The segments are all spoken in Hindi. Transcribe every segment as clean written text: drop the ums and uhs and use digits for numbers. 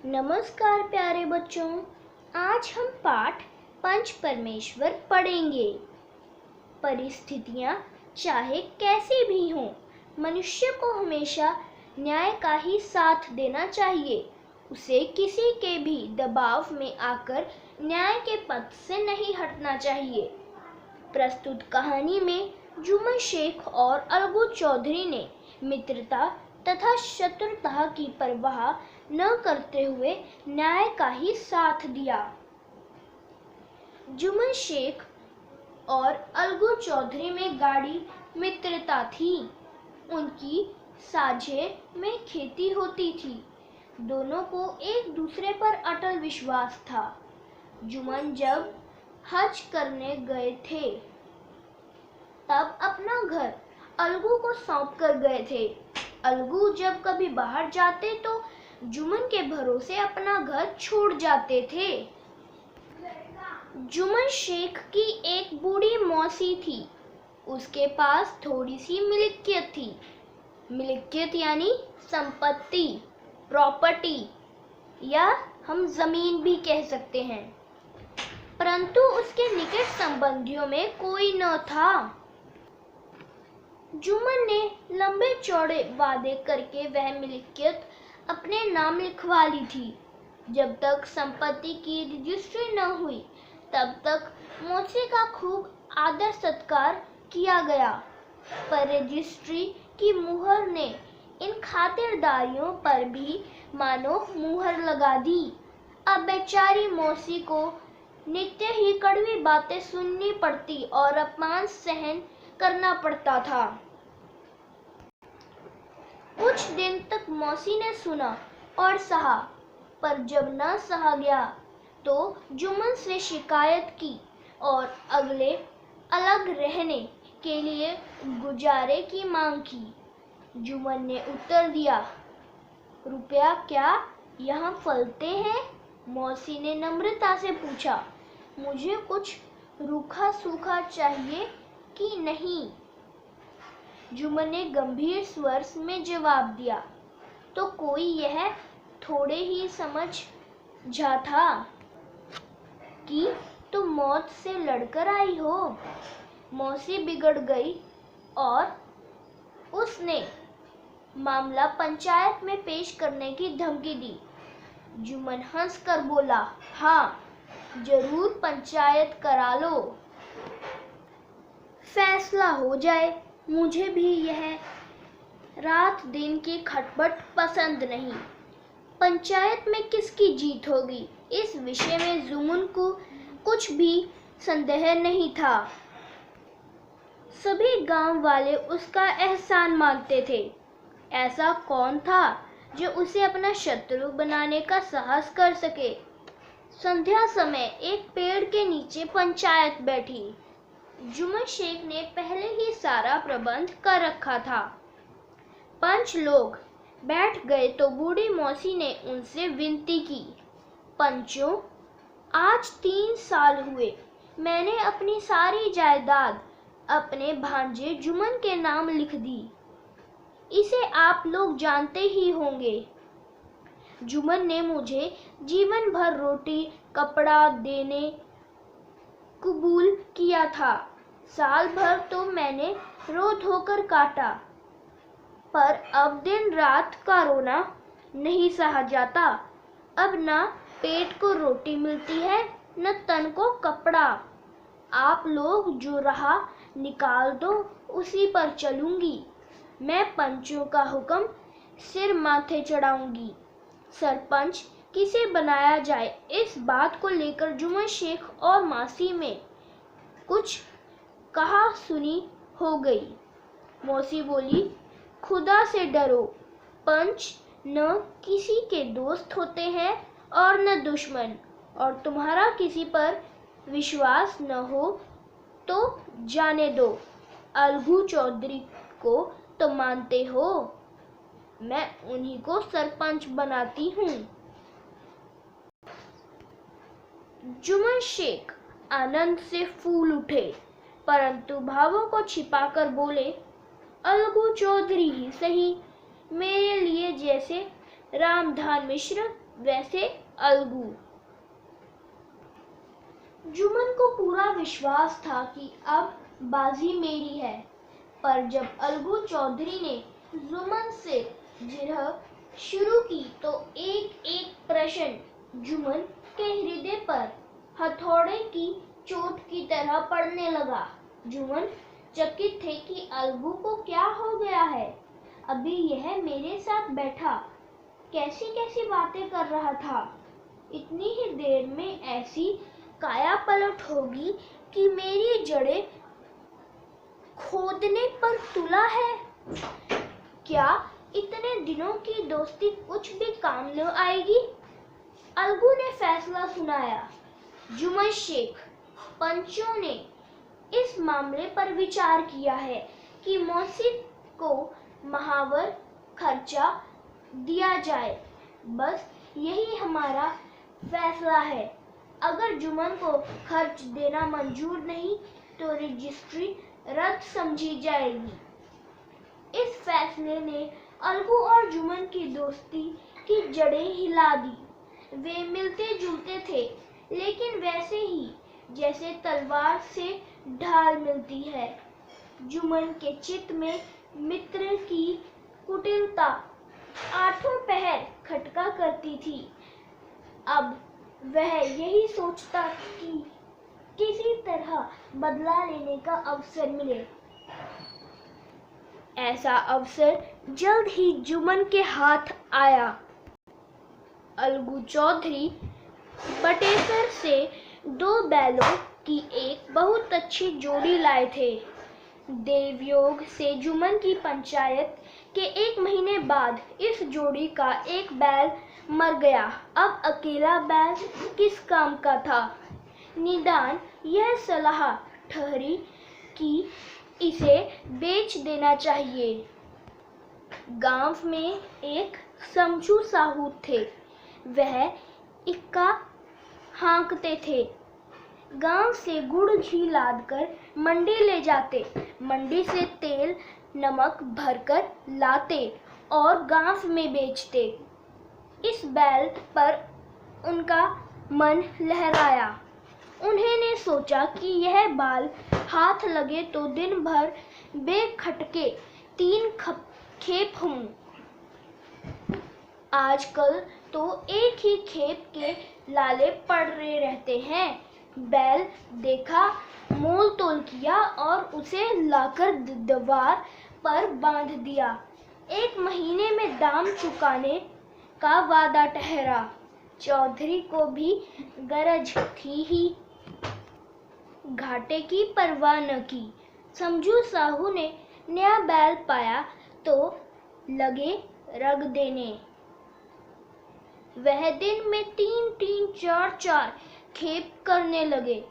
नमस्कार प्यारे बच्चों, आज हम पाठ पंच परमेश्वर पढ़ेंगे। परिस्थितियाँ चाहे कैसी भी हों, मनुष्य को हमेशा न्याय का ही साथ देना चाहिए। उसे किसी के भी दबाव में आकर न्याय के पथ से नहीं हटना चाहिए। प्रस्तुत कहानी में जुम्मन शेख और अलगू चौधरी ने मित्रता तथा शत्रुता की परवाह न करते हुए न्याय का ही साथ दिया। जुम्मन शेख और अलगू चौधरी में गाढ़ी मित्रता थी। उनकी साझे में खेती होती थी। दोनों को एक दूसरे पर अटल विश्वास था। जुम्मन जब हज करने गए थे तब अपना घर अलगू को सौंप कर गए थे। अलगू जब कभी बाहर जाते तो जुम्मन के भरोसे अपना घर छोड़ जाते थे। जुम्मन शेख की एक बूढ़ी मौसी थी। उसके पास थोड़ी सी मिल्कियत थी। मिल्कियत यानी संपत्ति, प्रॉपर्टी, या हम जमीन भी कह सकते हैं, परंतु उसके निकट संबंधियों में कोई न था। जुम्मन ने लंबे चौड़े वादे करके वह मिल्कियत अपने नाम लिखवा ली थी। जब तक संपत्ति की रजिस्ट्री न हुई तब तक मौसी का खूब आदर सत्कार किया गया, पर रजिस्ट्री की मुहर ने इन खातिरदारियों पर भी मानो मुहर लगा दी। अब बेचारी मौसी को नित्य ही कड़वी बातें सुननी पड़ती और अपमान सहन करना पड़ता था। कुछ दिन तक मौसी ने सुना और सहा, पर जब न सहा गया तो जुम्मन से शिकायत की और अगले अलग रहने के लिए गुजारे की मांग की। जुम्मन ने उत्तर दिया, रुपया क्या यहाँ फलते हैं? मौसी ने नम्रता से पूछा, मुझे कुछ रूखा सूखा चाहिए कि नहीं? जुम्मन ने गंभीर स्वर में जवाब दिया, तो कोई यह थोड़े ही समझ जा था कि तुम मौत से लड़कर आई हो। मौसी बिगड़ गई और उसने मामला पंचायत में पेश करने की धमकी दी। जुम्मन हंसकर बोला, हाँ, जरूर पंचायत करा लो, फैसला हो जाए। मुझे भी यह रात दिन की खटपट पसंद नहीं। पंचायत में किसकी जीत होगी, इस विषय में जुम्मन को कुछ भी संदेह नहीं था। सभी गांव वाले उसका एहसान मानते थे। ऐसा कौन था जो उसे अपना शत्रु बनाने का साहस कर सके? संध्या समय एक पेड़ के नीचे पंचायत बैठी। जुम्मन शेख ने पहले ही सारा प्रबंध कर रखा था। पंच लोग बैठ गए तो बूढ़ी मौसी ने उनसे विनती की, पंचों, आज 3 साल हुए मैंने अपनी सारी जायदाद अपने भांजे जुम्मन के नाम लिख दी। इसे आप लोग जानते ही होंगे। जुम्मन ने मुझे जीवन भर रोटी कपड़ा देने कबूल किया था। साल भर तो मैंने रो धोकर काटा, पर अब दिन रात का रोना नहीं सहा जाता। अब न पेट को रोटी मिलती है न तन को कपड़ा। आप लोग जो राह निकाल दो उसी पर चलूंगी। मैं पंचों का हुक्म सिर माथे चढ़ाऊंगी। सरपंच किसे बनाया जाए, इस बात को लेकर जुम्मन शेख और मौसी में कुछ कहा सुनी हो गई। मौसी बोली, खुदा से डरो, पंच न किसी के दोस्त होते हैं और न दुश्मन, और तुम्हारा किसी पर विश्वास न हो तो जाने दो। अलगू चौधरी को तो मानते हो, मैं उन्हीं को सरपंच बनाती हूँ। जुम्मन शेख आनंद से फूल उठे, परंतु भावों को छिपाकर बोले, अलगू चौधरी ही सही, मेरे लिए जैसे रामधान मिश्र वैसे अलगू। जुमन को पूरा विश्वास था कि अब बाजी मेरी है, पर जब अलगू चौधरी ने जुमन से जिरह शुरू की तो एक एक प्रश्न जुमन के हृदय पर हथौड़े की चोट की तरह पड़ने लगा। जुमन चकित थे कि अलगू को क्या हो गया है। अभी यह मेरे साथ बैठा कैसी कैसी बातें कर रहा था, इतनी ही देर में ऐसी काया पलट होगी कि मेरी जड़ें खोदने पर तुला है। क्या इतने दिनों की दोस्ती कुछ भी काम न आएगी? अलगू ने फैसला सुनाया। जुमन शेख, पंचों ने इस मामले पर विचार किया है कि मौसी को महावर खर्चा दिया जाए। बस यही हमारा फैसला है। अगर जुमन को खर्च देना मंजूर नहीं तो रजिस्ट्री रद्द समझी जाएगी। इस फैसले ने अलगू और जुमन की दोस्ती की जड़ें हिला दी। वे मिलते जुलते थे, लेकिन वैसे ही जैसे तलवार से ढाल मिलती है। जुमन के चित्त में मित्र की कुटिलता आठों पहर खटका करती थी। अब वह यही सोचता कि किसी तरह बदला लेने का अवसर मिले। ऐसा अवसर जल्द ही जुमन के हाथ आया। अलगू चौधरी बटेसर से 2 बैलों की एक बहुत अच्छी जोड़ी लाए थे। देवयोग से जुमन की पंचायत के 1 महीने बाद इस जोड़ी का एक बैल मर गया। अब अकेला बैल किस काम का था? निदान यह सलाह ठहरी कि इसे बेच देना चाहिए। गांव में एक समझू साहू थे। वह इक्का हाँकते थे। गांव से गुड़ घी लादकर मंडी ले जाते, मंडी से तेल नमक भरकर लाते और गांव में बेचते। इस बैल पर उनका मन लहराया। उन्होंने सोचा कि यह बाल हाथ लगे तो दिन भर बेखटके 3 खेप हों। आजकल तो एक ही खेप के लाले पड़े रहते हैं। बैल देखा, मोल तोल किया और उसे लाकर दीवार पर बांध दिया। 1 महीने में दाम चुकाने का वादा ठहरा। चौधरी को भी गरज थी ही, घाटे की परवाह न की। समझू साहू ने नया बैल पाया तो लगे रग देने। वह दिन में 3-3, 4-4 खेप करने लगे।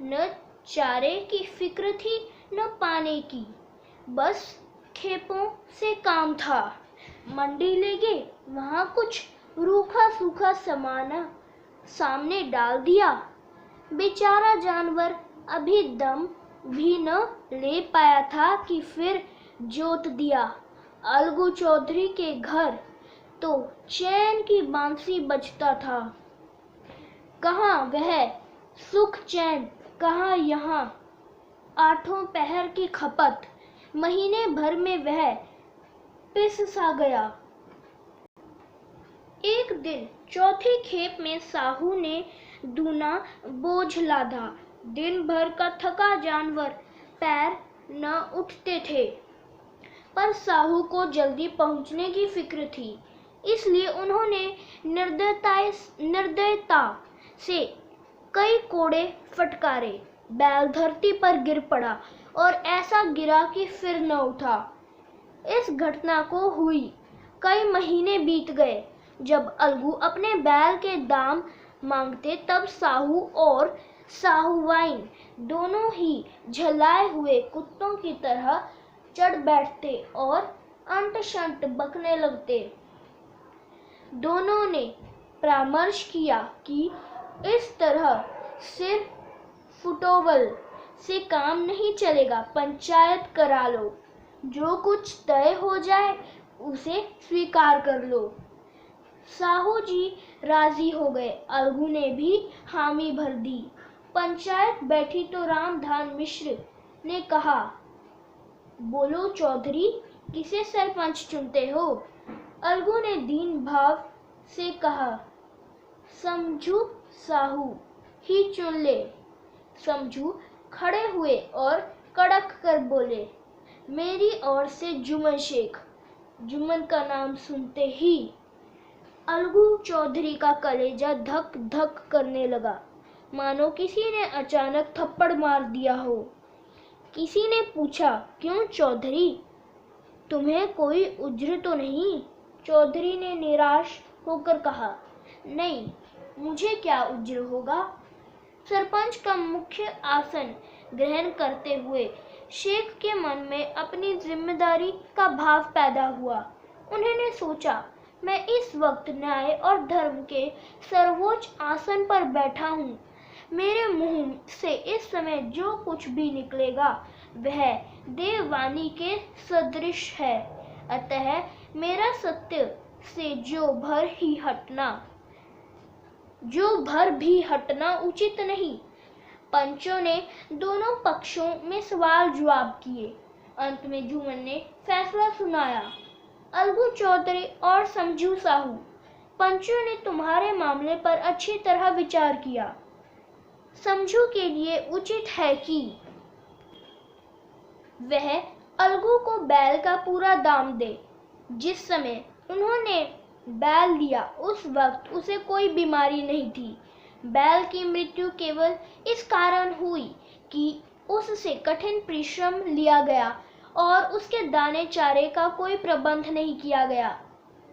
न चारे की फिक्र थी न पाने की, बस खेपों से काम था। मंडी ले गए, वहां कुछ रूखा सूखा सामान सामने डाल दिया। बेचारा जानवर अभी दम भी न ले पाया था कि फिर जोत दिया। अलगू चौधरी के घर तो चैन की बांसुरी बजता था। कहाँ वह सुख चैन, कहाँ यहाँ आठों पहर की खपत। महीने भर में वह पिस सा गया। एक दिन चौथी खेप में साहू ने दूना बोझ लादा। दिन भर का थका जानवर पैर न उठते थे, पर साहू को जल्दी पहुंचने की फिक्र थी, इसलिए उन्होंने निर्दयता से कई कोड़े फटकारे। बैल धरती पर गिर पड़ा और ऐसा गिरा कि फिर न उठा। इस घटना को हुई कई महीने बीत गए। जब अलगू अपने बैल के दाम मांगते तब साहू और साहूवाइन दोनों ही झल्लाए हुए कुत्तों की तरह चढ़ बैठते और अंट शंट बकने लगते। दोनों ने परामर्श किया कि इस तरह सिर फुटोवल से काम नहीं चलेगा, पंचायत करा लो। जो कुछ तय हो जाए उसे स्वीकार कर लो। साहू जी राजी हो गए। अलगू ने भी हामी भर दी। पंचायत बैठी तो रामधान मिश्र ने कहा, बोलो चौधरी, किसे सरपंच चुनते हो? अलगू ने दीन भाव से कहा, समझू साहू ही चुन ले। समझू खड़े हुए और कड़क कर बोले, मेरी ओर से जुम्मन शेख। जुम्मन का नाम सुनते ही अलगू चौधरी का कलेजा धक धक करने लगा, मानो किसी ने अचानक थप्पड़ मार दिया हो। किसी ने पूछा, क्यों चौधरी, तुम्हें कोई उज्र तो नहीं? चौधरी ने निराश होकर कहा, नहीं, मुझे क्या उज्र होगा। सरपंच का मुख्य आसन ग्रहण करते हुए शेख के मन में अपनी जिम्मेदारी का भाव पैदा हुआ। उन्होंने सोचा, मैं इस वक्त न्याय और धर्म के सर्वोच्च आसन पर बैठा हूँ। मेरे मुंह से इस समय जो कुछ भी निकलेगा वह देववाणी के सदृश है। अतः मेरा सत्य से जो भर भी हटना उचित नहीं। पंचों ने दोनों पक्षों में सवाल जवाब किए। अंत में जुम्मन ने फैसला सुनाया, अलगू चौधरी और समझू साहू, पंचों ने तुम्हारे मामले पर अच्छी तरह विचार किया। समझू के लिए उचित है कि वह अलगू को बैल का पूरा दाम दे। जिस समय उन्होंने बैल लिया उस वक्त उसे कोई बीमारी नहीं थी। बैल की मृत्यु केवल इस कारण हुई कि उससे कठिन परिश्रम लिया गया और उसके दाने चारे का कोई प्रबंध नहीं किया गया।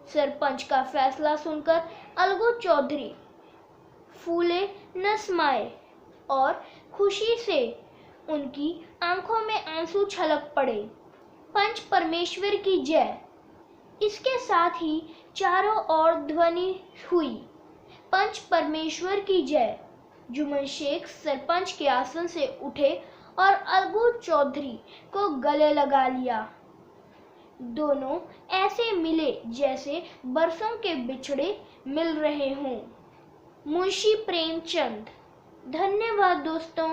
सरपंच का फैसला सुनकर अलगू चौधरी फूले न समाये और खुशी से उनकी आंखों में आंसू छलक पड़े। पंच परमेश्वर की जय। इसके साथ ही चारों ओर ध्वनि हुई, पंच परमेश्वर की जय। जुम्मन शेख सरपंच के आसन से उठे और अलगू चौधरी को गले लगा लिया। दोनों ऐसे मिले जैसे बरसों के बिछड़े मिल रहे हों। मुंशी प्रेमचंद। धन्यवाद दोस्तों।